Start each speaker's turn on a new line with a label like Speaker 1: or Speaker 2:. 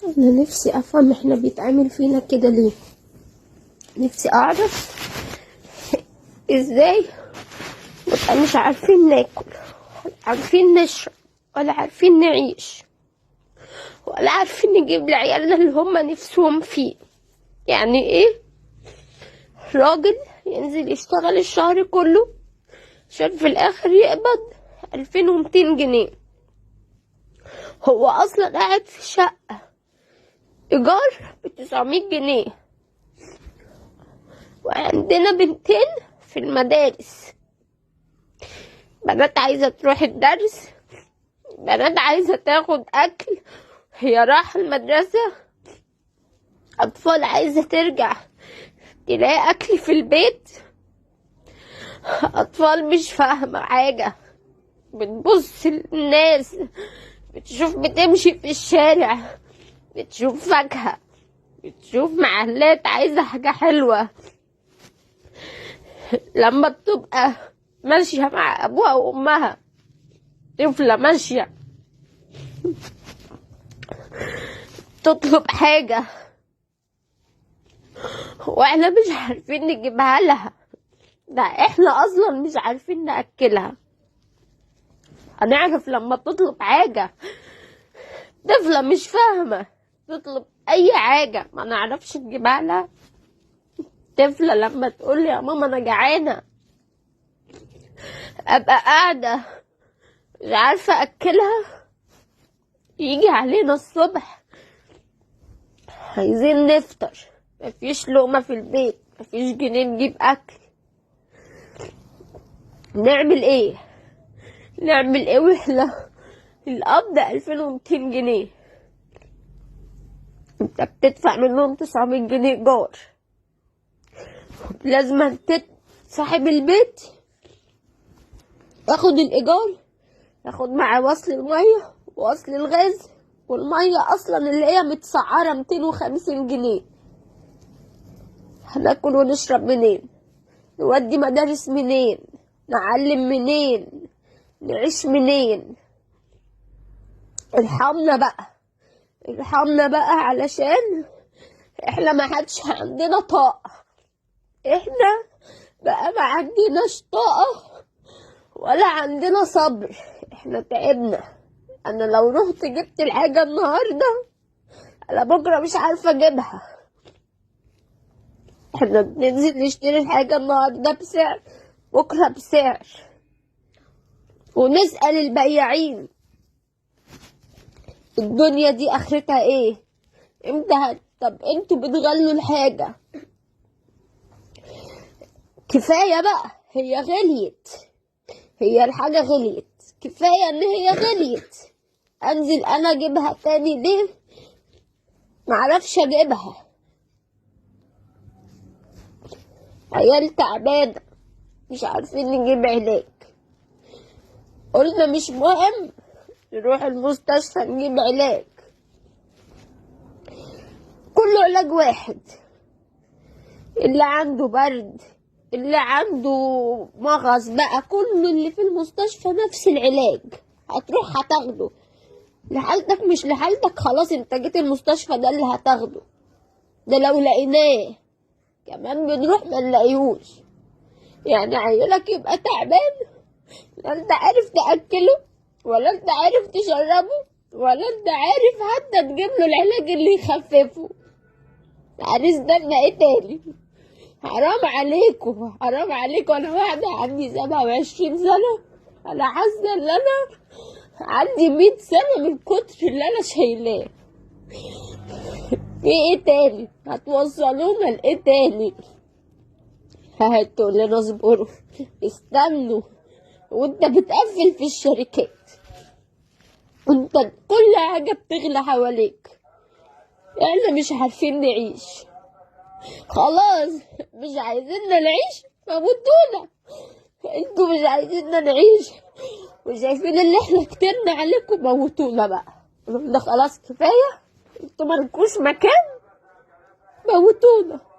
Speaker 1: انا نفسي افهم احنا بيتعمل فينا كده ليه. نفسي اعرف ازاي نبقى مش عارفين ناكل ولا عارفين نشرب ولا عارفين نعيش ولا عارفين نجيب لعيالنا اللي هم نفسهم فيه. يعني ايه راجل ينزل يشتغل الشهر كله عشان في الاخر يقبض 2200 جنيه؟ هو اصلا قاعد في شقة ايجار ب900 جنيه، وعندنا بنتين في المدارس، بنات عايزة تروح الدرس، بنات عايزة تاخد اكل هي رايحة المدرسة، اطفال عايزة ترجع تلاقي اكل في البيت، اطفال مش فاهمة حاجة بتبص للناس، بتشوف بتمشي في الشارع بتشوف فاكهة، بتشوف محلات عايزة حاجة حلوة، لما بتبقى ماشية مع أبوها وأمها طفلة ماشية تطلب حاجة واحنا مش عارفين نجيبها لها، ده احنا اصلا مش عارفين نأكلها. هنعرف لما تطلب حاجة طفلة مش فاهمة تطلب اي حاجة ما نعرفش نجيبها لها؟ طفلة لما تقول يا ماما انا جعانة ابقى قاعدة مش عارفة اكلها، يجي علينا الصبح عايزين نفطر مفيش لقمة في البيت، مفيش جنيه نجيب اكل، نعمل ايه؟ نعمل ايه واحنا القبض 2200 جنيه؟ انت بتدفع منهم 900 جنيه ايجار، لازم صاحب البيت ياخد الايجار، ياخد معاه وصل المية ووصل الغاز، والمية اصلا اللي هي متسعرة 250 جنيه. هناكل ونشرب منين؟ نودي مدارس منين؟ نعلم منين؟ نعيش منين؟ ارحمنا بقى، ارحمنا بقى علشان احنا ما حدش عندنا طاقة، احنا بقى ما عندناش طاقة ولا عندنا صبر، احنا تعبنا. انا لو رحت جبت الحاجة النهاردة انا بكرة مش عارفة اجيبها. احنا بننزل نشتري الحاجة النهاردة بسعر بكرة بسعر، ونسأل البياعين الدنيا دي اخرتها ايه؟ امتى طب انتوا بتغلوا الحاجة؟ كفاية بقى، هي غليت، هي الحاجة غليت، كفاية ان هي غليت. انزل انا اجيبها تاني ليه؟ معرفش اجيبها، عيال تعبانة مش عارفين نجيب علاج، قلنا مش مهم نروح المستشفى نجيب علاج، كله علاج واحد، اللي عنده برد اللي عنده مغص بقى كله اللي في المستشفى نفس العلاج، هتروح هتاخده، لحالتك مش لحالتك خلاص انت جيت المستشفى ده اللي هتاخده، ده لو لقيناه كمان بنروح ما نلاقيهوش. يعني عيلك يبقى تعبان لا انت عارف تأكله ولا انت عارف تشربه ولا انت عارف حتى تجيب له العلاج اللي يخففه، هنستنى ايه تاني؟ حرام عليكم، حرام عليكم. انا واحدة عندي 27 سنة، انا حاسة ان انا عندي 100 سنة من كتر اللي انا شايلاه. في ايه تاني؟ هتوصلونا لايه تاني؟ هتقول لنا اصبروا استنوا، وانت بتقفل في الشركات وانت كل حاجة بتغلى حواليك، احنا مش عارفين نعيش، خلاص مش عايزيننا نعيش فموتونا، انتوا مش عايزيننا نعيش وشايفين اللي احنا كترنا عليكم، موتونا بقى، ده خلاص كفاية، انتوا مالكوش مكان، موتونا.